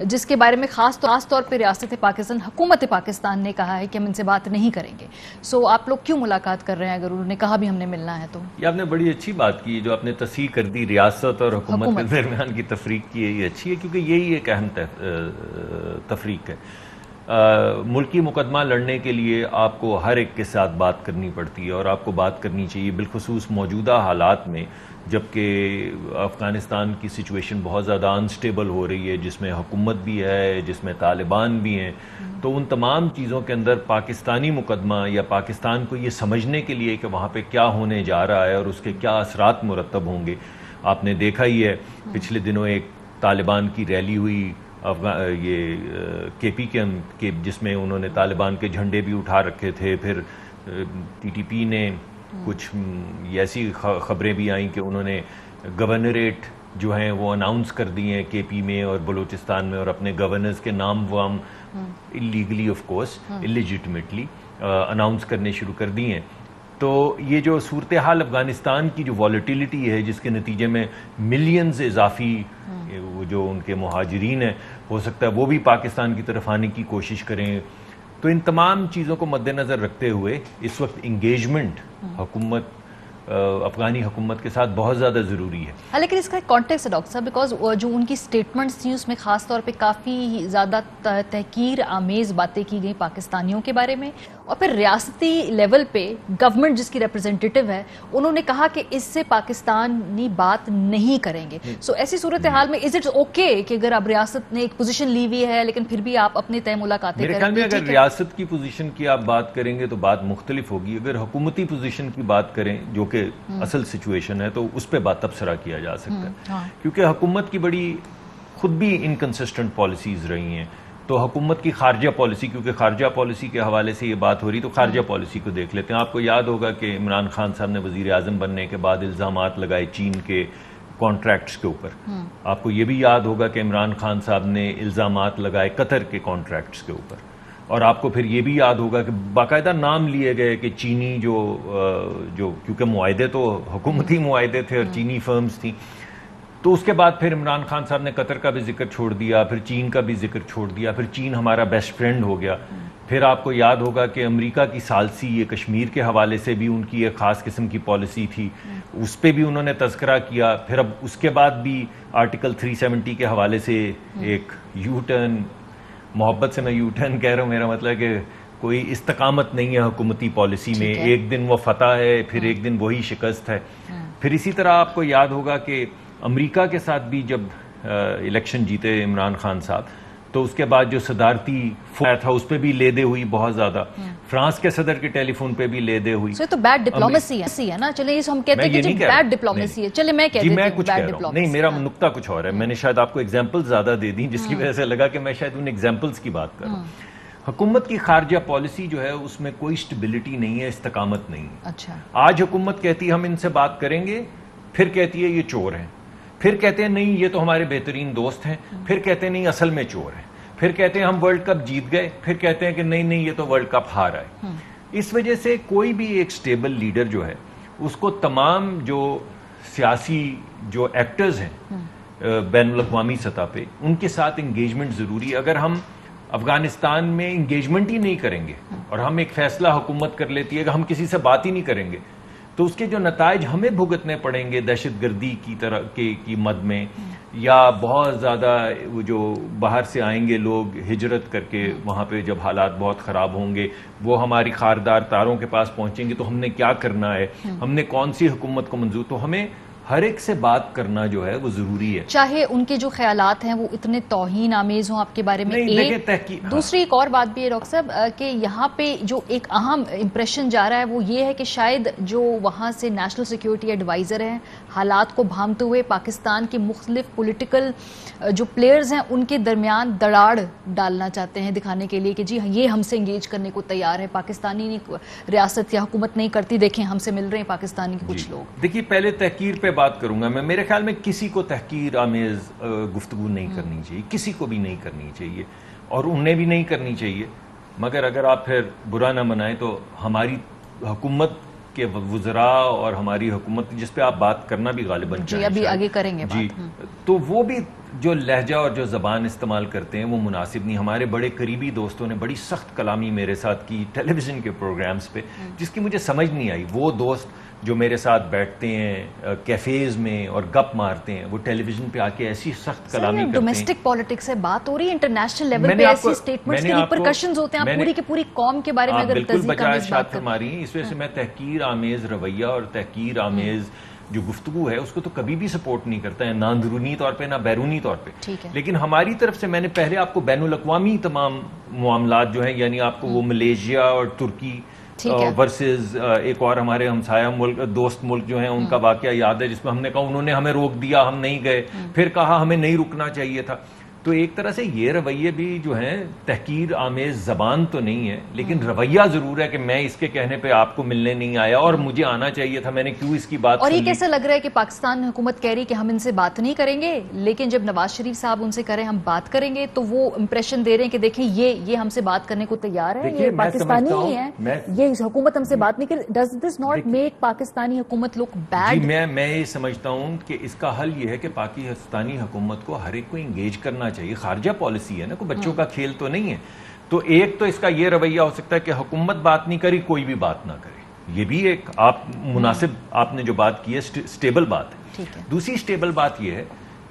جس کے بارے میں خاص طور پہ ریاست پاکستان حکومت پاکستان نے کہا ہے کہ ہم ان سے بات نہیں کریں گے؟ سو آپ لوگ کیوں ملاقات کر رہے ہیں اگر انہوں نے کہا بھی ہم نے ملنا ہے تو؟ یہ آپ نے بڑی اچھی بات کی جو آپ نے تصحیح کر دی، ریاست اور حکومت کے درمیان کی تفریق کی ہے، یہ اچھی ہے کیونکہ یہی ایک اہم تفریق ہے۔ ملکی مقدمہ لڑنے کے لیے آپ کو ہر ایک کے ساتھ بات کرنی پڑتی ہے اور آپ کو بات کرنی چاہیے، بالخصوص موجودہ حالات میں جبکہ افغانستان کی سچویشن بہت زیادہ انسٹیبل ہو رہی ہے، جس میں حکومت بھی ہے، جس میں طالبان بھی ہیں۔ تو ان تمام چیزوں کے اندر پاکستانی مقدمہ یا پاکستان کو یہ سمجھنے کے لیے کہ وہاں پہ کیا ہونے جا رہا ہے اور اس کے کیا اثرات مرتب ہوں گے، آپ نے دیکھا ہی ہے پچھلے دنوں ایک طالبان کی ریلی ہوئی یہ کے پی کے جس میں انہوں نے طالبان کے جھنڈے بھی اٹھا رکھے تھے، پھر ٹی ٹی پی نے کچھ ایسی خبریں بھی آئیں کہ انہوں نے گورنریٹ جو ہیں وہ اناؤنس کر دی ہیں کے پی میں اور بلوچستان میں، اور اپنے گورنرز کے نام وام اللیگلی آف کورس اللیجٹمیٹلی اناؤنس کرنے شروع کر دی ہیں۔ تو یہ جو صورتحال افغانستان کی جو والیٹیلیٹی ہے جس کے نتیجے میں ملینز اضافی جو ان کے مہاجرین ہیں ہو سکتا ہے وہ بھی پاکستان کی طرف آنے کی کوشش کریں، تو ان تمام چیزوں کو مد نظر رکھتے ہوئے اس وقت انگیجمنٹ افغانی حکومت کے ساتھ بہت زیادہ ضروری ہے۔ لیکن اس کا ایک کانٹیکسٹ ہے ڈاکٹر صاحب، بیکاز جو ان کی سٹیٹمنٹس تھیں اس میں خاص طور پہ کافی زیادہ تحقیر آمیز باتیں کی گئیں پاکستانیوں کے بارے میں، اور پھر ریاستی لیول پہ گورنمنٹ جس کی ریپرزینٹیٹو ہے انہوں نے کہا کہ اس سے پاکستانی بات نہیں کریں گے۔ سو ایسی صورتحال میں از اٹ اوکے کہ اگر اب ریاست نے ایک پوزیشن لی ہوئی ہے لیکن پھر بھی آپ اپنے طے ملاقاتیں کریں؟ میرے خیال میں اگر ریاست کی پوزیشن کی آپ بات کریں گے تو بات مختلف ہوگی، اگر حکومتی پوزیشن کی بات کریں جو کہ اصل سچویشن ہے تو اس پہ بات تبصرہ کیا جا سکتا ہے، کیونکہ حکومت کی بڑی خود بھی انکنسسٹنٹ پالیسیز رہی ہیں۔ تو حکومت کی خارجہ پالیسی، کیونکہ خارجہ پالیسی کے حوالے سے یہ بات ہو رہی تو خارجہ پالیسی کو دیکھ لیتے ہیں۔ آپ کو یاد ہوگا کہ عمران خان صاحب نے وزیر اعظم بننے کے بعد الزامات لگائے چین کے کانٹریکٹس کے اوپر، آپ کو یہ بھی یاد ہوگا کہ عمران خان صاحب نے الزامات لگائے قطر کے کانٹریکٹس کے اوپر، اور آپ کو پھر یہ بھی یاد ہوگا کہ باقاعدہ نام لیے گئے کہ چینی جو کیونکہ معاہدے تو حکومتی معاہدے تھے اور چینی فرمز تھیں، تو اس کے بعد پھر عمران خان صاحب نے قطر کا بھی ذکر چھوڑ دیا، پھر چین کا بھی ذکر چھوڑ دیا، پھر چین ہمارا بیسٹ فرینڈ ہو گیا۔ پھر آپ کو یاد ہوگا کہ امریکہ کی ثالثی یہ کشمیر کے حوالے سے بھی ان کی ایک خاص قسم کی پالیسی تھی، اس پہ بھی انہوں نے تذکرہ کیا۔ پھر اب اس کے بعد بھی آرٹیکل 370 کے حوالے سے ایک یو ٹرن، محبت سے میں یو ٹرن کہہ رہا ہوں، میرا مطلب ہے کہ کوئی استقامت نہیں ہے حکومتی پالیسی میں، ایک دن وہ فتح ہے پھر ایک دن وہی شکست ہے۔ پھر اسی طرح آپ کو یاد ہوگا کہ امریکہ کے ساتھ بھی جب الیکشن جیتے عمران خان صاحب تو اس کے بعد جو صدارتی فون تھا اس پہ بھی لے دے ہوئی بہت زیادہ، فرانس کے صدر کے ٹیلی فون پہ بھی لے دے ہوئی۔ تو بیڈ ڈپلومیسی ہے نا، چلیں ہم کہتے ہیں کہ بیڈ ڈپلومیسی ہے، چلیں میں کہتی ہوں میں کچھ کہہ رہا ہوں، نہیں میرا نقطہ کچھ اور ہے، میں نے شاید آپ کو ایگزامپل زیادہ دے دی جس کی وجہ سے لگا کہ میں شاید ان ایگزامپلس کی بات کر رہا ہوں۔ حکومت کی خارجہ پالیسی جو ہے اس میں کوئی اسٹیبلٹی نہیں ہے، استقامت نہیں ہے۔ اچھا، آج حکومت کہتی ہے ہم ان سے بات کریں گے، پھر کہتی ہے یہ چور ہیں، پھر کہتے ہیں نہیں یہ تو ہمارے بہترین دوست ہیں، پھر کہتے ہیں نہیں اصل میں چور ہیں، پھر کہتے ہیں ہم ورلڈ کپ جیت گئے، پھر کہتے ہیں کہ نہیں یہ تو ورلڈ کپ ہار آئے۔ اس وجہ سے کوئی بھی ایک سٹیبل لیڈر جو ہے اس کو تمام جو سیاسی جو ایکٹرز ہیں بین الاقوامی سطح پہ ان کے ساتھ انگیجمنٹ ضروری ہے۔ اگر ہم افغانستان میں انگیجمنٹ ہی نہیں کریں گے اور ہم ایک فیصلہ حکومت کر لیتی ہے کہ ہم کسی سے بات ہی نہیں کریں گے تو اس کے جو نتائج ہمیں بھگتنے پڑیں گے دہشت گردی کی طرح کی مد میں، یا بہت زیادہ وہ جو باہر سے آئیں گے لوگ ہجرت کر کے وہاں پہ جب حالات بہت خراب ہوں گے وہ ہماری خاردار تاروں کے پاس پہنچیں گے تو ہم نے کیا کرنا ہے، ہم نے کون سی حکومت کو منظور، تو ہمیں ہر ایک سے بات کرنا جو ہے وہ ضروری ہے، چاہے ان کے جو خیالات ہیں وہ اتنے توہین آمیز ہوں آپ کے بارے میں۔ دوسری ایک اور بات بھی ہے ڈاکٹر صاحب کہ یہاں پہ جو ایک اہم امپریشن جا رہا ہے وہ یہ ہے کہ شاید جو وہاں سے نیشنل سیکیورٹی ایڈوائزر ہیں حالات کو بھانپتے ہوئے پاکستان کے مختلف پولیٹیکل جو پلیئرز ہیں ان کے درمیان دراڑ ڈالنا چاہتے ہیں، دکھانے کے لیے کہ جی یہ ہم سے انگیج کرنے کو تیار ہے، پاکستانی ریاست یا حکومت نہیں کرتی، دیکھیں ہم سے مل رہے ہیں پاکستانی کے کچھ لوگ۔ دیکھیے پہلے تحقیر پہ بات کروں گا میں، میرے خیال میں کسی کو تحقیر آمیز گفتگو نہیں کرنی چاہیے، کسی کو بھی نہیں کرنی چاہیے اور انہیں بھی نہیں کرنی چاہیے، مگر اگر آپ پھر برا نہ منائیں تو ہماری حکومت کے وزراء اور ہماری حکومت جس پہ آپ بات کرنا بھی غالباً جی ابھی آگے کریں گے جی، تو وہ بھی جو لہجہ اور جو زبان استعمال کرتے ہیں وہ مناسب نہیں. ہمارے بڑے قریبی دوستوں نے بڑی سخت کلامی میرے ساتھ کی ٹیلی ویژن کے پروگرامز پہ، جس کی مجھے سمجھ نہیں آئی. وہ دوست جو میرے ساتھ بیٹھتے ہیں کیفیز میں اور گپ مارتے ہیں، وہ ٹیلی ویژن پہ آ کے ایسی سخت کلامی کرتے ہیں. ڈومیسٹک پالیٹکس سے بات ہو رہی ہے، انٹرنیشنل لیول پہ ایسی سٹیٹمنٹس کے ریپرکشنز ہوتے ہیں. آپ پوری کی پوری قوم کے بارے میں اگر بالکل بجائے شاد فرما رہی ہیں. اس وجہ سے میں تحقیر آمیز رویہ اور تحقیر آمیز جو گفتگو ہے اس کو تو کبھی بھی سپورٹ نہیں کرتا ہے، نہ اندرونی طور پہ نہ بیرونی طور پہ. لیکن ہماری طرف سے میں نے پہلے آپ کو بین الاقوامی تمام معاملات جو ہیں، یعنی آپ کو وہ ملیشیا اور ترکی ورسز ایک اور ہمارے ہمسایہ ملک دوست ملک جو ہیں ان کا واقعہ یاد ہے، جس میں ہم نے کہا انہوں نے ہمیں روک دیا، ہم نہیں گئے، پھر کہا ہمیں نہیں رکنا چاہیے تھا. تو ایک طرح سے یہ رویے بھی جو ہیں تحقیر آمیز زبان تو نہیں ہے، لیکن رویہ ضرور ہے کہ میں اس کے کہنے پہ آپ کو ملنے نہیں آیا اور مجھے آنا چاہیے تھا، میں نے کیوں اس کی بات. اور یہ کیسا لگ رہا ہے کہ پاکستان حکومت کہہ رہی کہ ہم ان سے بات نہیں کریں گے، لیکن جب نواز شریف صاحب ان سے کریں ہم بات کریں گے تو وہ امپریشن دے رہے ہیں کہ دیکھیں یہ ہم سے بات کرنے کو تیار ہے، یہ پاکستانی ہی ہے، یہ حکومت ہم سے بات نہیں کرے. Does this not make Pakistani حکومت لک بیڈ؟ میں یہ سمجھتا ہوں کہ اس کا حل یہ ہے کہ پاکستانی حکومت کو ہر ایک کو انگیج کرنا چاہیے. خارجہ پالیسی ہے نا، کوئی بچوں کا کھیل تو نہیں ہے. تو ایک تو اس کا یہ رویہ ہو سکتا ہے کہ حکومت بات نہیں کری، کوئی بھی بات نہ کرے. یہ بھی ایک مناسب آپ نے جو بات کی ہے سٹیبل بات ہے. دوسری سٹیبل بات یہ ہے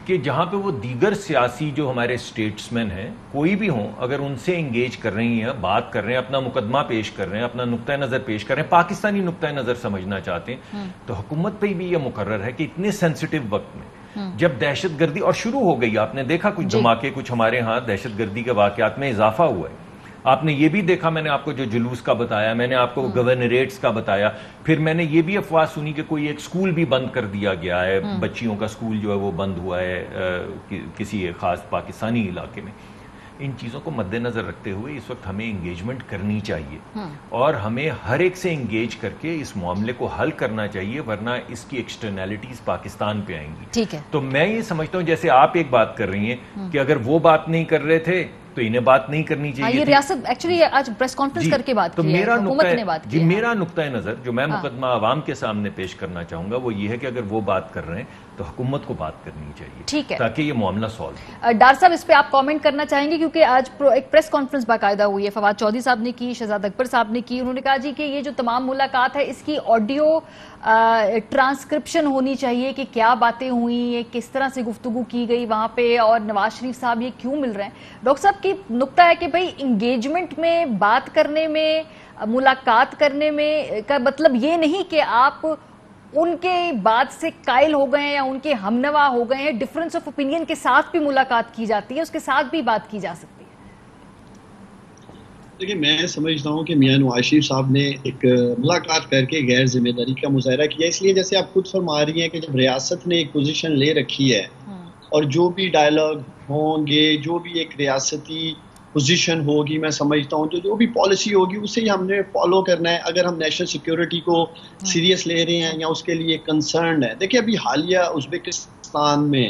کہ جہاں پہ وہ دیگر سیاسی جو ہمارے اسٹیٹسمین ہیں کوئی بھی ہوں، اگر ان سے انگیج کر رہی ہیں، بات کر رہے ہیں، اپنا مقدمہ پیش کر رہے ہیں، اپنا نقطۂ نظر پیش کر رہے ہیں، پاکستانی نقطۂ نظر سمجھنا چاہتے ہیں، تو حکومت پہ بھی یہ مقرر ہے کہ اتنے سینسٹیو وقت میں جب دہشت گردی اور شروع ہو گئی، آپ نے دیکھا کچھ دھماکے کچھ ہمارے ہاں دہشت گردی کے واقعات میں اضافہ ہوا ہے. آپ نے یہ بھی دیکھا، میں نے آپ کو جو جلوس کا بتایا، میں نے آپ کو گورنریٹس کا بتایا، پھر میں نے یہ بھی افواہ سنی کہ کوئی ایک سکول بھی بند کر دیا گیا ہے، بچیوں کا سکول جو ہے وہ بند ہوا ہے کسی ایک خاص پاکستانی علاقے میں. ان چیزوں کو مد نظر رکھتے ہوئے اس وقت ہمیں انگیجمنٹ کرنی چاہیے اور ہمیں ہر ایک سے انگیج کر کے اس معاملے کو حل کرنا چاہیے، ورنہ اس کی ایکسٹرنیلٹیز پاکستان پہ آئیں گی. ٹھیک ہے، تو میں یہ سمجھتا ہوں جیسے آپ ایک بات کر رہی ہیں کہ اگر وہ بات نہیں کر رہے تھے تو انہیں بات نہیں کرنی چاہیے. یہ ریاست ایکچولی آج پریس کانفرنس کر کے بات کی ہے، حکومت نے بات کی ہے. میرا نقطۂ نظر جو میں مقدمہ عوام کے سامنے پیش کرنا چاہوں گا وہ یہ ہے کہ اگر وہ بات کر رہے ہیں تو حکومت کو بات کرنی چاہیے. ٹھیک ہے، تاکہ یہ معاملہ سالو ہو. ڈار صاحب اس پہ آپ کامنٹ کرنا چاہیں گے کیونکہ آج ایک پریس کانفرنس باقاعدہ ہوئی ہے، فواد چودھری صاحب نے کی، شہزاد اکبر صاحب نے کی. انہوں نے کہا جی کہ یہ جو تمام ملاقات ہے اس کی آڈیو ٹرانسکرپشن ہونی چاہیے کہ کیا باتیں ہوئیں، کس طرح سے گفتگو کی گئی وہاں پہ، اور نواز شریف صاحب یہ کیوں مل رہے ہیں. ڈاکٹر صاحب کی نقطہ ہے کہ بھائی انگیجمنٹ میں، بات کرنے میں، ملاقات کرنے میں کا مطلب یہ نہیں کہ آپ ان کے بات سے قائل ہو گئے ہیں یا ان کے ہمنوا ہو گئے ہیں. ڈفرنس آف اوپینین کے ساتھ بھی ملاقات کی جاتی ہے، اس کے ساتھ بھی بات کی جا سکتی ہے. دیکھیں میں سمجھتا ہوں کہ میاں نواز شریف صاحب نے ایک ملاقات کر کے غیر ذمہ داری کا مظاہرہ کیا، اس لیے جیسے آپ خود فرما رہی ہیں کہ جب ریاست نے ایک پوزیشن لے رکھی ہے اور جو بھی ڈائلاگ ہوں گے، جو بھی ایک ریاستی پوزیشن ہوگی، میں سمجھتا ہوں جو بھی پالیسی ہوگی اسے ہی ہم نے فالو کرنا ہے. اگر ہم نیشنل سیکیورٹی کو سیریس لے رہے ہیں یا اس کے لیے کنسرنڈ ہے. دیکھیں ابھی حالیہ ازبکستان میں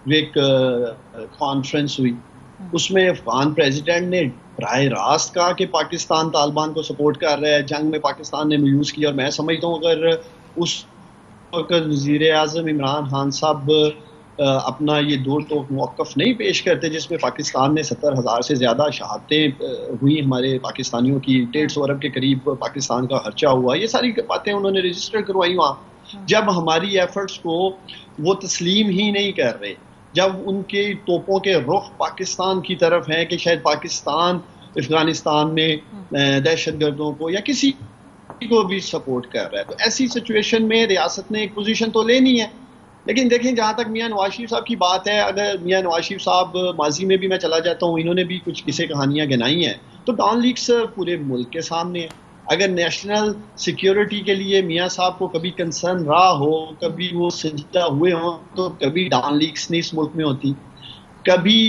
ایک کانفرنس ہوئی، اس میں افغان پریزیڈنٹ نے براہ راست کہا کہ پاکستان طالبان کو سپورٹ کر رہا ہے، جنگ میں پاکستان نے یوز کیا. اور میں سمجھتا ہوں اگر اس وقت وزیر اعظم عمران خان صاحب اپنا یہ دو ٹوک موقف نہیں پیش کرتے جس میں پاکستان نے 70,000 سے زیادہ شہادتیں ہوئی ہمارے پاکستانیوں کی، 150 ارب کے قریب پاکستان کا خرچہ ہوا، یہ ساری باتیں انہوں نے رجسٹر کروائی وہاں. جب ہماری ایفرٹس کو وہ تسلیم ہی نہیں کر رہے، جب ان کے توپوں کے رخ پاکستان کی طرف ہیں کہ شاید پاکستان افغانستان میں دہشت گردوں کو یا کسی کو بھی سپورٹ کر رہا ہے، تو ایسی سچویشن میں ریاست نے ایک پوزیشن تو لینی ہے. لیکن دیکھیں جہاں تک میاں نواز شریف صاحب کی بات ہے، اگر میاں نواز شریف صاحب ماضی میں بھی میں چلا جاتا ہوں، انہوں نے بھی کچھ قصے کہانیاں گنائی ہیں، تو ڈان لیکس پورے ملک کے سامنے ہے. اگر نیشنل سیکیورٹی کے لیے میاں صاحب کو کبھی کنسرن رہا ہو، کبھی وہ سنجیدہ ہوئے ہوں، تو کبھی ڈان لیکس نہیں اس ملک میں ہوتی، کبھی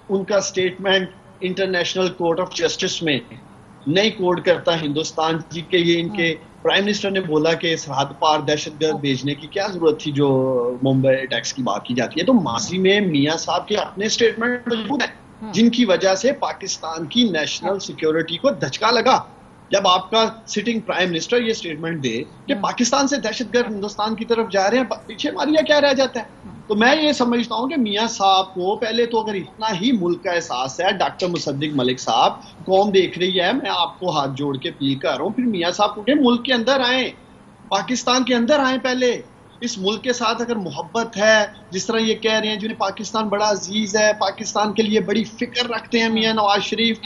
ان کا statement international court of justice میں نہیں کوڈ کرتا ہندوستان جی کے یہ ان کے پرائم منسٹر نے بولا کہ سرحد پار دہشت گرد بھیجنے کی کیا ضرورت تھی جو ممبئی اٹیکس کی بات کی جاتی ہے. تو ماضی میں میاں صاحب کے اپنے سٹیٹمنٹ موجود ہیں جن کی وجہ سے پاکستان کی نیشنل سیکیورٹی کو دھچکا لگا. جب آپ کا سٹنگ پرائم منسٹر یہ سٹیٹمنٹ دے کہ پاکستان سے دہشت گرد ہندوستان کی طرف جا رہے ہیں, پیچھے ماریا کیا رہ جاتا ہے؟ تو میں یہ سمجھتا ہوں کہ میاں صاحب کو پہلے تو اگر اتنا ہی ملک کا احساس ہے, ڈاکٹر مصدق ملک صاحب قوم دیکھ رہی ہے, میں آپ کو ہاتھ جوڑ کے اپیل کر رہا ہوں, پھر میاں صاحب کو کہ ملک کے اندر آئیں, پاکستان کے اندر آئیں, پہلے اس ملک کے ساتھ اگر محبت ہے, جس طرح یہ کہہ رہے ہیں جنہیں پاکستان بڑا عزیز ہے, پاکستان کے لیے بڑی فکر رکھتے ہیں میاں نواز شریف,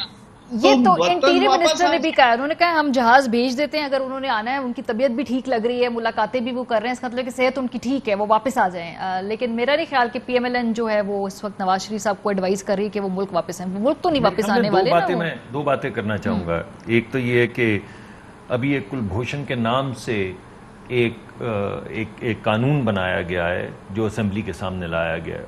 یہ تو انٹیریئر منسٹر نے بھی کہا, انہوں نے کہا ہم جہاز بھیج دیتے ہیں اگر انہوں نے آنا ہے, ان کی طبیعت بھی ٹھیک لگ رہی ہے, ملاقاتیں بھی وہ کر رہے ہیں, اس کا مطلب کہ صحت ان کی ٹھیک ہے, وہ واپس آ جائیں. لیکن میرا نہیں خیال کہ پی ایم ایل این جو ہے وہ اس وقت نواز شریف صاحب کو ایڈوائز کر رہی ہے کہ وہ ملک واپس آئیں. ملک تو نہیں واپس آنے والے. میں دو باتیں کرنا چاہوں گا. ایک تو یہ ہے کہ ابھی ایک کلبھوشن کے نام سے ایک قانون بنایا گیا ہے جو اسمبلی کے سامنے لایا گیا ہے.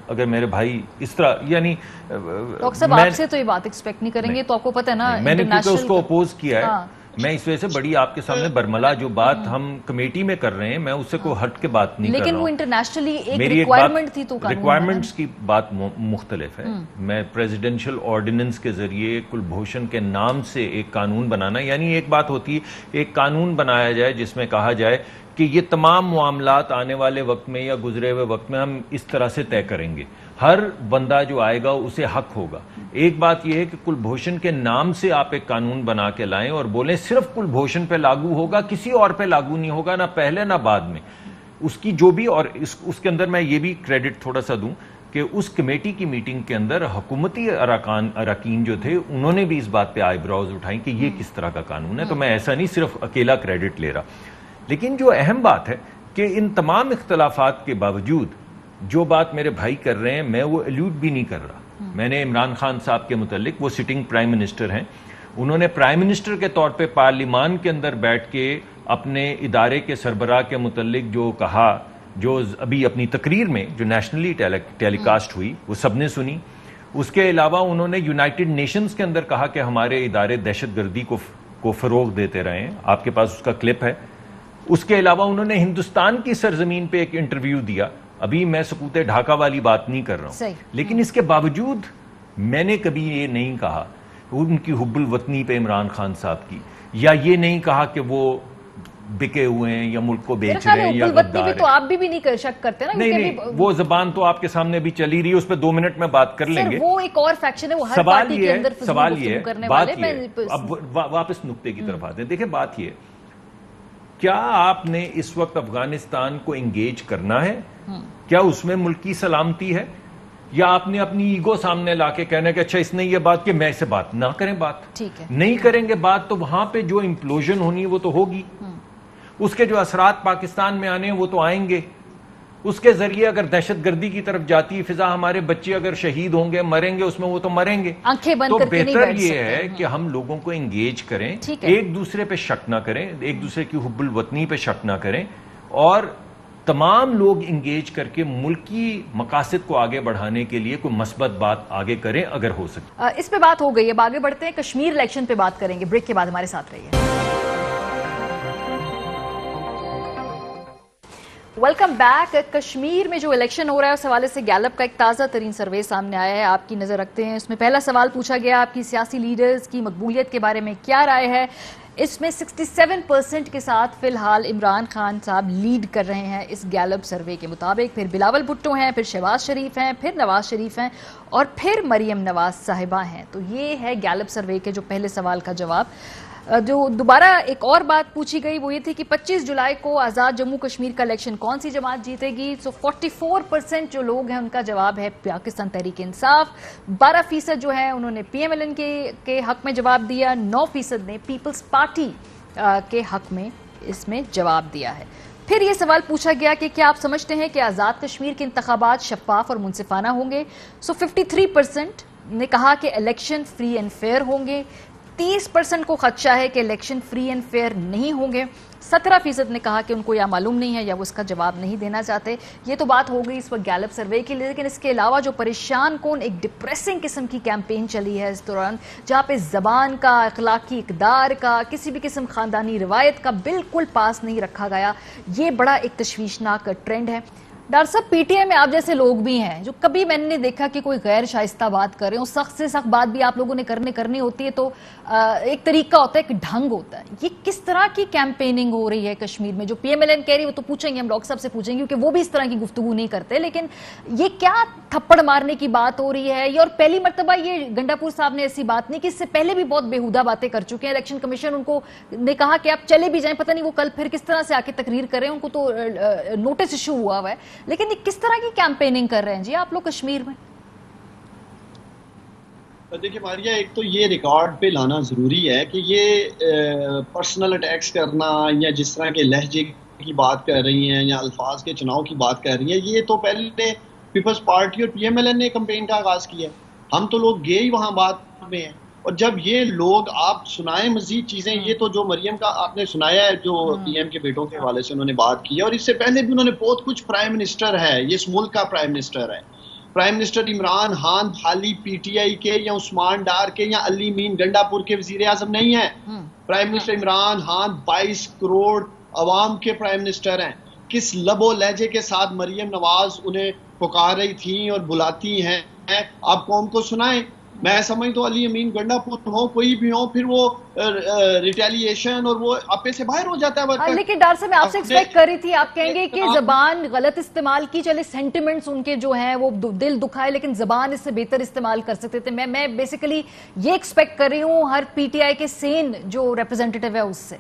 اگر میرے بھائی اس طرح, یعنی ڈاکٹر صاحب آپ سے تو یہ بات ایکسپیکٹ نہیں کریں گے, تو آپ کو پتہ ہے نا میں نے کیونکہ اس کو اپوز کیا ہے, میں اس وجہ سے بڑی آپ کے سامنے برملا جو بات ہم کمیٹی میں کر رہے ہیں میں اس سے کوئی ہٹ کے بات نہیں کر رہا ہوں, لیکن وہ انٹرنیشنلی ایک ریکوائرمنٹ تھی, تو ریکوائرمنٹس کی بات مختلف ہے. میں پریزیڈنشل آرڈیننس کے ذریعے کلبھوشن کے نام سے ایک قانون بنانا, یعنی ایک بات ہوتی ہے ایک قانون بنایا جائے جس میں کہا جائے کہ یہ تمام معاملات آنے والے وقت میں یا گزرے ہوئے وقت میں ہم اس طرح سے طے کریں گے, ہر بندہ جو آئے گا اسے حق ہوگا. ایک بات یہ ہے کہ کلبھوشن کے نام سے آپ ایک قانون بنا کے لائیں اور بولیں صرف کلبھوشن پہ لاگو ہوگا, کسی اور پہ لاگو نہیں ہوگا, نہ پہلے نہ بعد میں. اس کی جو بھی, اور اس کے اندر میں یہ بھی کریڈٹ تھوڑا سا دوں کہ اس کمیٹی کی میٹنگ کے اندر حکومتی اراکین جو تھے انہوں نے بھی اس بات پہ آئی براؤز اٹھائیں کہ یہ کس طرح کا قانون ہے. تو میں ایسا نہیں صرف اکیلا کریڈٹ لے رہا, لیکن جو اہم بات ہے کہ ان تمام اختلافات کے باوجود جو بات میرے بھائی کر رہے ہیں میں وہ ایلیوڈ بھی نہیں کر رہا. میں نے عمران خان صاحب کے متعلق, وہ سٹنگ پرائم منسٹر ہیں, انہوں نے پرائم منسٹر کے طور پہ پارلیمان کے اندر بیٹھ کے اپنے ادارے کے سربراہ کے متعلق جو کہا, جو ابھی اپنی تقریر میں جو نیشنلی ٹیلی کاسٹ ہوئی وہ سب نے سنی. اس کے علاوہ انہوں نے یونائٹڈ نیشنز کے اندر کہا کہ ہمارے ادارے دہشت گردی کو فروغ دیتے رہے ہیں, آپ کے پاس اس کا کلپ ہے. اس کے علاوہ انہوں نے ہندوستان کی سرزمین پہ ایک انٹرویو دیا, ابھی میں سکوت ڈھاکہ والی بات نہیں کر رہا ہوں, لیکن اس کے باوجود میں نے کبھی یہ نہیں کہا ان کی حب الوطنی پہ عمران خان صاحب کی, یا یہ نہیں کہا کہ وہ بکے ہوئے ہیں یا ملک کو بیچ رہے ہیں یا غدار ہیں. تو آپ بھی نہیں شک کرتے نا, نہیں, وہ زبان تو آپ کے سامنے بھی چلی رہی ہے, اس پہ 2 منٹ میں بات کر لیں گے. وہ ایک اور فیکشن ہے, وہ ہر پارٹی کے اندر سوال یہ ہے, بات یہ ہے, اب واپس نقطے کی طرف آتے ہیں. دیکھیں بات یہ ہے, کیا آپ نے اس وقت افغانستان کو انگیج کرنا ہے؟ کیا اس میں ملک کی سلامتی ہے, یا آپ نے اپنی ایگو سامنے لا کے کہنا کہ اچھا اس نے یہ بات کہ میں اسے بات نہ کریں, بات نہیں کریں گے بات, تو وہاں پہ جو امپلوژن ہونی ہے وہ تو ہوگی, اس کے جو اثرات پاکستان میں آنے ہیں وہ تو آئیں گے. اس کے ذریعے اگر دہشت گردی کی طرف جاتی فضا, ہمارے بچے اگر شہید ہوں گے مریں گے اس میں, وہ تو مریں گے. تو بہتر یہ ہے کہ ہم لوگوں کو انگیج کریں, ایک دوسرے پہ شک نہ کریں, ایک دوسرے کی حب الوطنی پہ شک نہ کریں, اور تمام لوگ انگیج کر کے ملکی مقاصد کو آگے بڑھانے کے لیے کوئی مثبت بات آگے کریں اگر ہو سکے. اس پہ بات ہو گئی, اب آگے بڑھتے ہیں, کشمیر الیکشن پہ بات کریں گے. بریک کے بعد ہمارے ساتھ رہیے. Welcome back. کشمیر میں جو الیکشن ہو رہا ہے اس حوالے سے گیلپ کا ایک تازہ ترین سروے سامنے آیا ہے, آپ کی نظر رکھتے ہیں. اس میں پہلا سوال پوچھا گیا آپ کی سیاسی لیڈرز کی مقبولیت کے بارے میں کیا رائے ہے. اس میں 67% کے ساتھ فی الحال عمران خان صاحب لیڈ کر رہے ہیں اس گیلپ سروے کے مطابق, پھر بلاول بھٹو ہیں, پھر شہباز شریف ہیں, پھر نواز شریف ہیں, اور پھر مریم نواز صاحبہ ہیں. تو یہ ہے گیلپ سروے کے جو پہلے سوال کا جواب. جو دوبارہ ایک اور بات پوچھی گئی وہ یہ تھی کہ 25 جولائی کو آزاد جموں کشمیر کا الیکشن کون سی جماعت جیتے گی. 44% جو لوگ ہیں ان کا جواب ہے پاکستان تحریک انصاف, 12% جو ہے انہوں نے پی ایم ایل این کے حق میں جواب دیا, 9% نے پیپلز پارٹی کے حق میں اس میں جواب دیا ہے. پھر یہ سوال پوچھا گیا کہ کیا آپ سمجھتے ہیں کہ آزاد کشمیر کے انتخابات شفاف اور منصفانہ ہوں گے. 53% نے کہا کہ الیکشن فری اینڈ فیئر ہوں گے, 30% کو خدشہ ہے کہ الیکشن فری اینڈ فیئر نہیں ہوں گے, 17% نے کہا کہ ان کو یا معلوم نہیں ہے یا وہ اس کا جواب نہیں دینا چاہتے. یہ تو بات ہو گئی اس وقت گیلپ سروے کی, لیکن اس کے علاوہ جو پریشان کون ایک ڈپریسنگ قسم کی کیمپین چلی ہے اس دوران, جہاں پہ زبان کا, اخلاقی اقدار کا, کسی بھی قسم خاندانی روایت کا بالکل پاس نہیں رکھا گیا, یہ بڑا ایک تشویشناک ٹرینڈ ہے. ڈاکٹر صاحب پی ٹی آئی میں آپ جیسے لوگ بھی ہیں جو کبھی میں نے دیکھا کہ کوئی غیر شائستہ بات کر رہے ہوں, سخت سے سخت بات بھی آپ لوگوں نے کرنی ہوتی ہے تو ایک طریقہ ہوتا ہے, ایک ڈھنگ ہوتا ہے. یہ کس طرح کی کیمپیننگ ہو رہی ہے کشمیر میں؟ جو پی ایم ایل این کہہ رہی ہے وہ تو پوچھیں گے, ہم ڈاکٹر صاحب سے پوچھیں گے کیونکہ وہ بھی اس طرح کی گفتگو نہیں کرتے, لیکن یہ کیا تھپڑ مارنے کی بات ہو رہی ہے؟ یہ اور پہلی مرتبہ یہ گنڈاپور صاحب نے ایسی بات نہیں کہ اس سے پہلے بھی بہت بےہودہ باتیں کر چکے ہیں. الیکشن کمیشن ان کو نے کہا کہ آپ چلے بھی جائیں, پتہ نہیں وہ کل پھر کس طرح سے آ کے تقریر کریں, ان کو تو نوٹس ایشو ہوا ہے, لیکن یہ کس طرح کی کیمپیننگ کر رہے ہیں جی آپ لوگ کشمیر میں؟ دیکھیں ماریہ, ایک تو یہ ریکارڈ پہ لانا ضروری ہے کہ یہ پرسنل اٹیکس کرنا یا جس طرح کے لہجے کی بات کر رہی ہیں یا الفاظ کے چناؤ کی بات کر رہی ہیں, یہ تو پہلے پیپلز پارٹی اور پی ایم ایل این نے کمپین کا آغاز کیا. ہم تو لوگ گئے ہی وہاں بات میں ہیں, اور جب یہ لوگ آپ سنائیں مزید چیزیں, یہ تو جو مریم کا آپ نے سنایا ہے جو پی ایم کے بیٹوں کے حوالے سے انہوں نے بات کی ہے, اور اس سے پہلے بھی انہوں نے بہت کچھ, پرائم منسٹر ہے, یہ اس ملک کا پرائم منسٹر ہے, پرائم منسٹر عمران خان حالی پی ٹی آئی کے یا عثمان ڈار کے یا علی مین گنڈاپور کے وزیر اعظم نہیں ہیں. پرائم منسٹر عمران خان 22 کروڑ عوام کے پرائم منسٹر ہیں. کس لب و لہجے کے ساتھ مریم نواز انہیں پکار رہی تھیں اور بلاتی ہیں, آپ قوم کو سنائیں. میں سمجھ تو علی امین گنڈاپور ہو, کوئی بھی ہو, پھر وہ ریٹیلیشن اور وہ اپنے سے باہر ہو جاتا ہے. لیکن ڈاکٹر صاحب میں آپ سے ایکسپیکٹ کر رہی تھی, آپ کہیں گے کہ زبان غلط استعمال کی, چلے سینٹیمنٹس ان کے جو ہیں وہ دل دکھائے, لیکن زبان اس سے بہتر استعمال کر سکتے تھے. میں بیسیکلی یہ ایکسپیکٹ کر رہی ہوں ہر پی ٹی آئی کے سین جو ریپرزینٹیٹیو ہے اس سے.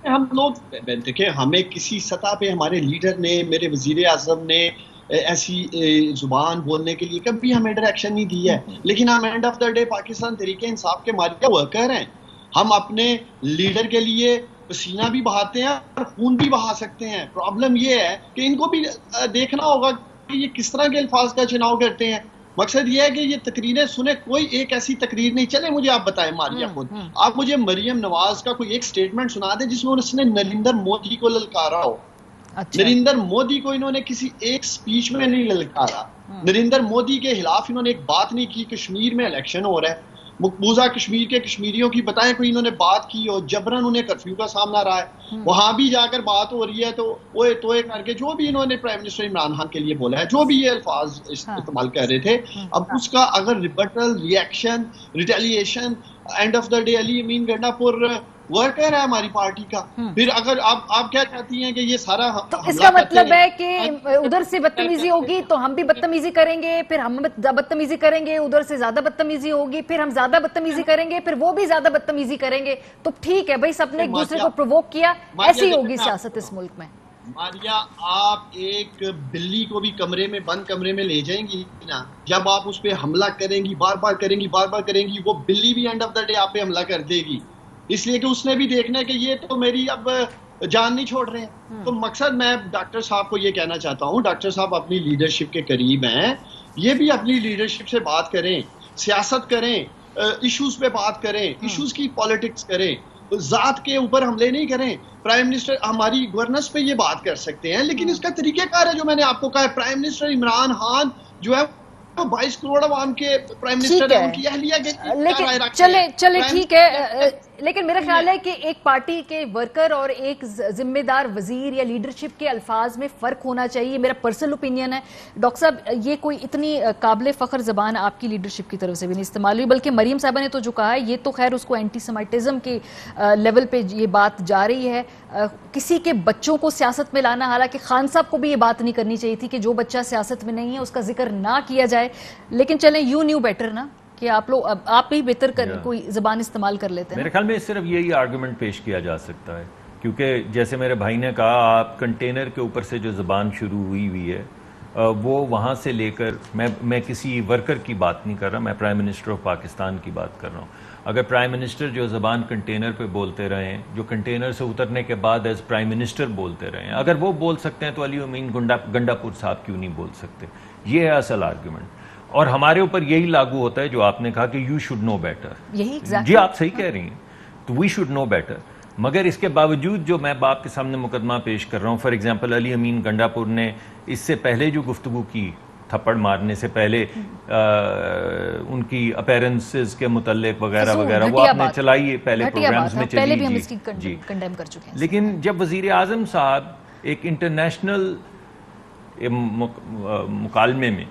ہم لوگ دیکھیں, ہمیں کسی سطح پہ ہمارے لیڈر نے, میرے وزیر اعظم نے ایسی زبان بولنے کے لیے کبھی ہمیں ڈائریکشن نہیں دی ہے, لیکن ہم and of the day Pakistan Tehreek Insaf کے مالیہ ورکر ہیں. ہم اپنے لیڈر کے لیے پسینہ بھی بہاتے ہیں اور خون بھی بہا سکتے ہیں. پرابلم یہ ہے کہ ان کو بھی دیکھنا ہوگا کہ یہ کس طرح کے الفاظ کا چناؤ کرتے ہیں. مقصد یہ ہے کہ یہ تقریریں سنیں, کوئی ایک ایسی تقریر نہیں. چلے مجھے آپ بتائیں ماریہ خود, آپ مجھے مریم نواز کا کوئی ایک سٹیٹمنٹ سنا دیں جس میں اس نے نریندر مودی کو للکارا ہو. نریندر مودی کو انہوں نے کسی ایک سپیچ میں نہیں للکارا, نریندر مودی کے خلاف انہوں نے ایک بات نہیں کی. کشمیر میں الیکشن ہو رہا ہے, مقبوضہ کشمیر کے کشمیریوں کی بتائیں کوئی انہوں نے بات کی ہو. جبرن انہیں کرفیو کا سامنا رہا ہے, وہاں بھی جا کر بات ہو رہی ہے تو اوے توئے کر کے جو بھی انہوں نے پرائم منسٹر عمران خان کے لیے بولا ہے, جو بھی یہ الفاظ استعمال کر رہے تھے, اب اس کا اگر rebuttal, reaction, retaliation, and of the day Ali Amin Gandapur worker ہے ہماری پارٹی کا, پھر اگر آپ کیا چاہتی ہیں کہ یہ سارا, تو اس کا مطلب ہے کہ ادھر سے بدتمیزی ہوگی تو ہم بھی بدتمیزی کریں گے, پھر ہم بدتمیزی کریں گے, ادھر سے زیادہ بدتمیزی ہوگی, پھر ہم زیادہ بدتمیزی کریں گے, پھر وہ بھی زیادہ بدتمیزی کریں گے. تو ٹھیک ہے بھائی, سب نے ایک دوسرے کو پرووک کیا, ایسی ہوگی سیاست اس ملک میں. ماریہ, آپ ایک بلی کو بھی کمرے میں, بند کمرے میں لے جائیں گی نا, جب آپ اس پہ حملہ کریں گی, بار بار کریں گی, وہ بلی بھی اینڈ آف دا ڈے آپ پہ حملہ کر دے گی, اس لیے کہ اس نے بھی دیکھنا ہے کہ یہ تو میری اب جان نہیں چھوڑ رہے ہیں. تو مقصد میں ڈاکٹر صاحب کو یہ کہنا چاہتا ہوں, ڈاکٹر صاحب اپنی لیڈرشپ کے قریب ہیں, یہ بھی اپنی لیڈرشپ سے بات کریں, سیاست کریں, ایشوز پہ بات کریں, ایشوز کی پالیٹکس کریں, ذات کے اوپر حملے نہیں کریں. پرائم منسٹر ہماری گورننس پہ یہ بات کر سکتے ہیں, لیکن اس کا طریقہ کار ہے جو میں نے آپ کو کہا ہے. پرائم منسٹر عمران خان جو ہے 22 کروڑ عوام کے پرائم منسٹر ہیں, ان کی اہلیت لیکن چلے ٹھیک ہے, لیکن میرا خیال ہے کہ ایک پارٹی کے ورکر اور ایک ذمہ دار وزیر یا لیڈرشپ کے الفاظ میں فرق ہونا چاہیے. میرا پرسنل اوپینین ہے. ڈاکٹر صاحب, یہ کوئی اتنی قابل فخر زبان آپ کی لیڈرشپ کی طرف سے بھی نہیں استعمال ہوئی, بلکہ مریم صاحبہ نے تو جو کہا ہے یہ تو خیر اس کو اینٹی سیمیٹزم کے لیول پہ یہ بات جا رہی ہے. کسی کے بچوں کو سیاست میں لانا, حالانکہ خان صاحب کو بھی یہ بات نہیں کرنی چاہیے تھی کہ جو بچہ سیاست میں نہیں ہے اس کا ذکر نہ کیا جائے, لیکن چلیں یو نیو بیٹر نا کہ آپ ہی بہتر کوئی زبان استعمال کر لیتے ہیں. میرے خیال میں صرف یہی آرگومنٹ پیش کیا جا سکتا ہے, کیونکہ جیسے میرے بھائی نے کہا, آپ کنٹینر کے اوپر سے جو زبان شروع ہوئی ہے وہ وہاں سے لے کر, میں کسی ورکر کی بات نہیں کر رہا, میں پرائم منسٹر آف پاکستان کی بات کر رہا ہوں. اگر پرائم منسٹر جو زبان کنٹینر پہ بولتے رہے ہیں, جو کنٹینر سے اترنے کے بعد ایز پرائم منسٹر بولتے رہے ہیں, اگر وہ بول سکتے ہیں تو علی امین گنڈاپور صاحب کیوں نہیں بول سکتے؟ یہ ہے اصل آرگومنٹ. اور ہمارے اوپر یہی لاگو ہوتا ہے جو آپ نے کہا کہ یو شوڈ نو بیٹر. جی آپ صحیح کہہ رہی ہیں, تو وی شوڈ نو بیٹر. مگر اس کے باوجود جو میں باپ کے سامنے مقدمہ پیش کر رہا ہوں, فار ایگزامپل علی امین گنڈاپور نے اس سے پہلے جو گفتگو کی, تھپڑ مارنے سے پہلے ان کی اپیرنسز کے متعلق وغیرہ وغیرہ, وہ آپ نے چلائی پہلے پروگرامز میں چلی. لیکن جب وزیر اعظم صاحب ایک انٹرنیشنل مکالمے میں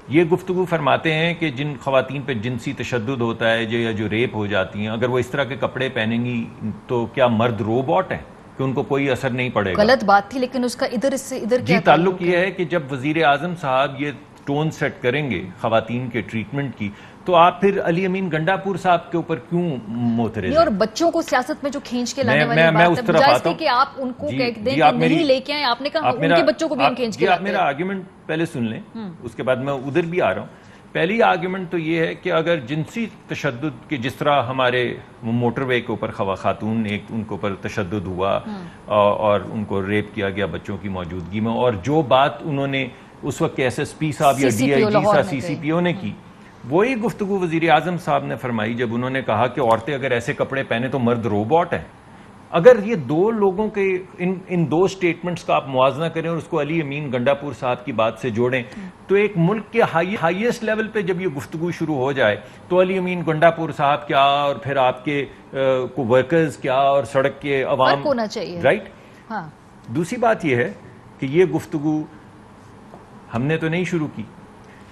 یہ گفتگو فرماتے ہیں کہ جن خواتین پہ جنسی تشدد ہوتا ہے یا جو ریپ ہو جاتی ہیں، اگر وہ اس طرح کے کپڑے پہنیں گی تو کیا مرد روبوٹ ہیں کہ ان کو کوئی اثر نہیں پڑے گا؟ غلط بات تھی، لیکن اس کا ادھر اس سے ادھر کیا تعلق یہ ہے کہ جب وزیر اعظم صاحب یہ ٹون سیٹ کریں گے خواتین کے ٹریٹمنٹ کی، تو آپ پھر علی امین گنڈاپور صاحب کے اوپر کیوں معترض ہیں؟ اور بچوں کو سیاست میں جو کھینچ کے لانے والی بات ہے، جائز تھی کہ آپ ان کو کہہ دیں کہ نہیں لے کے آئیں، آپ نے کہا ان کے بچوں کو بھی ہم کھینچ کے لاتے ہیں۔ آپ میرا آرگیومنٹ پہلے سن لیں، اس کے بعد میں ادھر بھی آ رہا ہوں۔ پہلی آرگیومنٹ تو یہ ہے کہ اگر جنسی تشدد کے جس طرح ہمارے موٹر وے کے اوپر خاتون ان کے اوپر تشدد ہوا اور ان کو ریپ کیا گیا بچوں کی موجودگی میں، اور جو بات انہوں نے اس وقت ایس ایس پی صاحب یا ڈی آئی جی صاحب سی سی پی او نے کی، وہی گفتگو وزیر اعظم صاحب نے فرمائی جب انہوں نے کہا کہ عورتیں اگر ایسے کپڑے پہنے تو مرد روبوٹ ہیں۔ اگر یہ دو لوگوں کے ان دو سٹیٹمنٹس کا آپ موازنہ کریں اور اس کو علی امین گنڈاپور صاحب کی بات سے جوڑیں، تو ایک ملک کے ہائیسٹ لیول پہ جب یہ گفتگو شروع ہو جائے تو علی امین گنڈاپور صاحب کیا اور پھر آپ کے ورکرز کیا اور سڑک کے عوام ہونا چاہیے، رائٹ؟ دوسری بات یہ ہے کہ یہ گفتگو ہم نے تو نہیں شروع کی،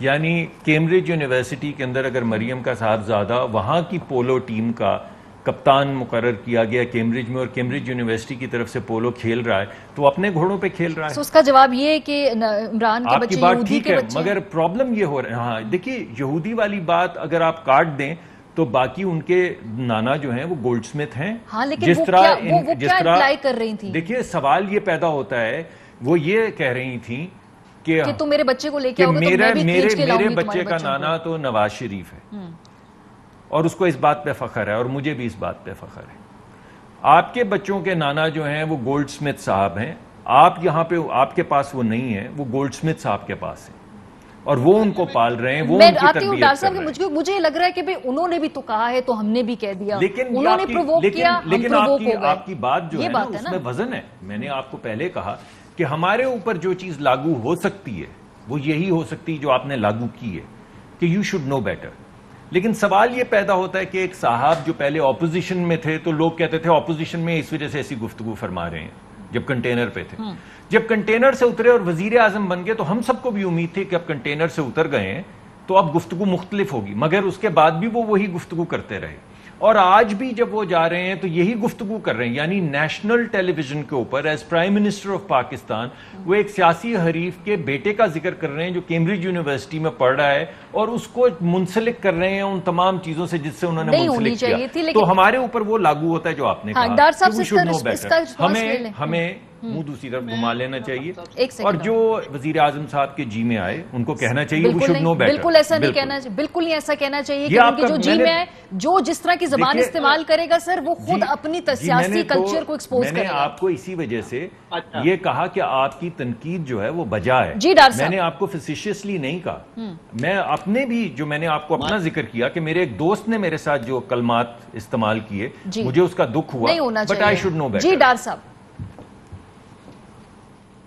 یعنی کیمبرج یونیورسٹی کے اندر اگر مریم کا صاحبزادہ وہاں کی پولو ٹیم کا کپتان مقرر کیا گیا کیمبرج میں اور کیمبرج یونیورسٹی کی طرف سے پولو کھیل رہا ہے تو وہ اپنے گھوڑوں پہ کھیل رہا ہے۔ اس کا جواب یہ ہے کہ عمران کے بچے یہودی کے بچے، مگر پرابلم یہ ہو رہا ہے، ہاں دیکھیے یہودی والی بات اگر آپ کاٹ دیں تو باقی ان کے نانا جو ہیں وہ گولڈ سمتھ ہیں، جس طرح اپلائی کر رہی تھیں۔ دیکھیے سوال یہ پیدا ہوتا ہے، وہ یہ کہہ رہی تھیں کہ تم میرے بچے کو لے کے آؤ گے تو میں بھی کھینچ کے لاؤں گی میرے بچے کا نانا تو نواز شریف ہے اور اس کو اس بات پہ فخر ہے اور مجھے بھی اس بات پہ فخر ہے۔ آپ کے بچوں کے نانا جو ہیں وہ گولڈ سمتھ صاحب ہیں، آپ یہاں پہ آپ کے پاس وہ نہیں ہے، وہ گولڈ سمتھ صاحب کے پاس ہے اور وہ ان کو پال رہے ہیں، وہ ان کی تربیت کر رہے ہیں۔ مجھے لگ رہا ہے کہ انہوں نے بھی تو کہا ہے تو ہم نے بھی کہہ دیا، لیکن انہوں نے پرووک کیا، ہم پرووک ہو گئے۔ آپ کی بات جو ہے نا اس میں وزن ہے۔ میں نے آپ کو پہلے کہا کہ ہمارے اوپر جو چیز لاگو ہو سکتی ہے وہ یہی ہو سکتی جو آپ نے لاگو کی ہے کہ یو شوڈ نو بیٹر۔ لیکن سوال یہ پیدا ہوتا ہے کہ ایک صاحب جو پہلے اپوزیشن میں تھے تو لوگ کہتے تھے اپوزیشن میں اس وجہ سے ایسی گفتگو فرما رہے ہیں جب کنٹینر پہ تھے، جب کنٹینر سے اترے اور وزیر اعظم بن گئے تو ہم سب کو بھی امید تھی کہ اب کنٹینر سے اتر گئے ہیں تو اب گفتگو مختلف ہوگی، مگر اس کے بعد بھی وہ وہی گفتگو کرتے رہے اور آج بھی جب وہ جا رہے ہیں تو یہی گفتگو کر رہے ہیں، یعنی نیشنل ٹیلی ویژن کے اوپر as prime minister of Pakistan وہ ایک سیاسی حریف کے بیٹے کا ذکر کر رہے ہیں جو کیمبرج یونیورسٹی میں پڑھ رہا ہے اور اس کو منسلک کر رہے ہیں ان تمام چیزوں سے جس سے انہوں نے منسلک کیا، تو ہمارے اوپر وہ لاگو ہوتا ہے جو آپ نے کہا۔ ہمیں منہ دوسری طرف گھما لینا چاہیے اور جو وزیر اعظم صاحب کے جی میں آئے ان کو کہنا چاہیے we should know better۔ بالکل ایسا نہیں کہنا چاہیے، بالکل نہیں ایسا کہنا چاہیے کہ ان کے جو جی میں آئے جو جس طرح کی زبان استعمال کرے گا سر وہ خود اپنی سیاسی کلچر کو ایکسپوز کرے گا۔ میں نے آپ کو اسی وجہ سے یہ کہا کہ آپ کی تنقید جو ہے وہ بجا ہے، میں نے آپ کو فیسیشیسلی نہیں کہا، میں اپنے بھی جو میں نے آپ کو اپنا ذکر کیا کہ میرے ایک دوست نے میرے ساتھ جو کلمات استعمال کیے مجھے اس کا دکھ ہوا، but I should know better. جی ڈار صاحب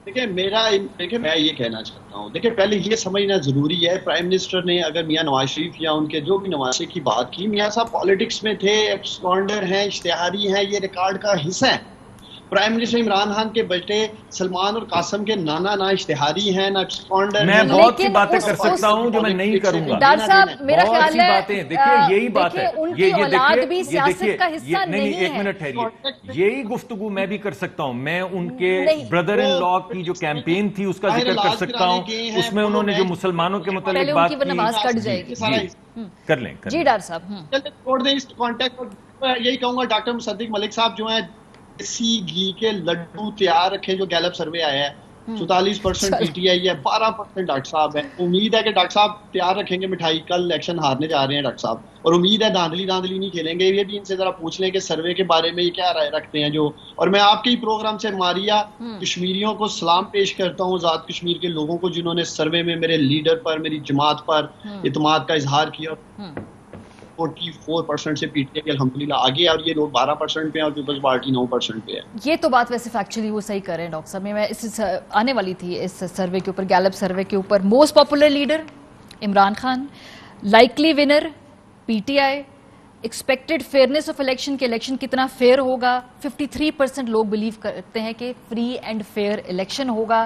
دیکھیں میں یہ کہنا چاہتا ہوں، دیکھیں پہلے یہ سمجھنا ضروری ہے پرائم منسٹر نے اگر میاں نواز شریف یا ان کے جو بھی نواز کی بات کی، میاں صاحب پالیٹکس میں تھے، ایکسپانڈر ہیں، اشتہاری ہیں، یہ ریکارڈ کا حصہ ہے۔ پرائم منسٹر عمران خان کے بیٹے سلمان اور قاسم کے نانا نہ اشتہاری ہیں نہ ایکسپانڈر۔ میں بہت سی باتیں کر سکتا ہوں جو میں نہیں کروں گا، ڈار صاحب میرا خیال ہے دیکھیے یہی بات ہے، ان کی اولاد بھی سیاست کا حصہ نہیں ہے۔ ایک منٹ ٹھہریے، یہی گفتگو میں بھی کر سکتا ہوں، میں ان کے بردر ان لا کی جو کیمپین تھی اس کا ذکر کر سکتا ہوں، اس میں انہوں نے جو مسلمانوں کے متعلق بات کی نماز کٹ جائے گی، کر لیں۔ جی ڈار صاحب چھوڑ دیں اس کانٹیکٹ، یہی کہوں گا ڈاکٹر مصدق ملک صاحب جو ہیں دیسی گھی کے لڈو تیار رکھیں، جو گیلپ سروے آیا ہے 44% پی ٹی آئی ہے، 12% ڈاکٹر صاحب ہے۔ امید ہے کہ ڈاکٹر صاحب تیار رکھیں گے مٹھائی، کل الیکشن ہارنے جا رہے ہیں ڈاکٹر صاحب، اور امید ہے دھاندلی نہیں کھیلیں گے۔ یہ بھی ان سے ذرا پوچھ لیں کہ سروے کے بارے میں یہ کیا رائے رکھتے ہیں جو، اور میں آپ کے ہی پروگرام سے ماریا کشمیریوں کو سلام پیش کرتا ہوں، آزاد کشمیر کے لوگوں کو جنہوں نے سروے میں میرے لیڈر پر، میری جماعت پر اعتماد کا اظہار کیا۔ 44% سے پی ٹی آئی الحمدللہ آگے، اور یہ لوگ 12% پہ ہیں اور پیپلز پارٹی 9% پہ ہے۔ یہ تو بات ویسے فیکچولی وہ صحیح کر رہے ہیں ڈاکٹر صاحب، میں اس آنے والی تھی اس سروے کے اوپر، گیلپ سروے کے اوپر۔ Most popular leader Imran Khan, likely winner P T I, expected fairness of election کہ الیکشن کتنا فیئر ہوگا، 53% لوگ بلیو کرتے ہیں کہ فری اینڈ فیئر الیکشن ہوگا۔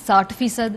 60%।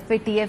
FATF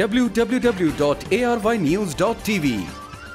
www.arYnews.tv।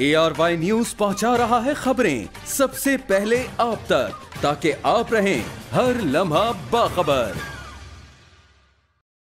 ARY نیوز پہنچا رہا ہے خبریں سب سے پہلے آپ تک، تاکہ آپ رہیں ہر لمحہ باخبر۔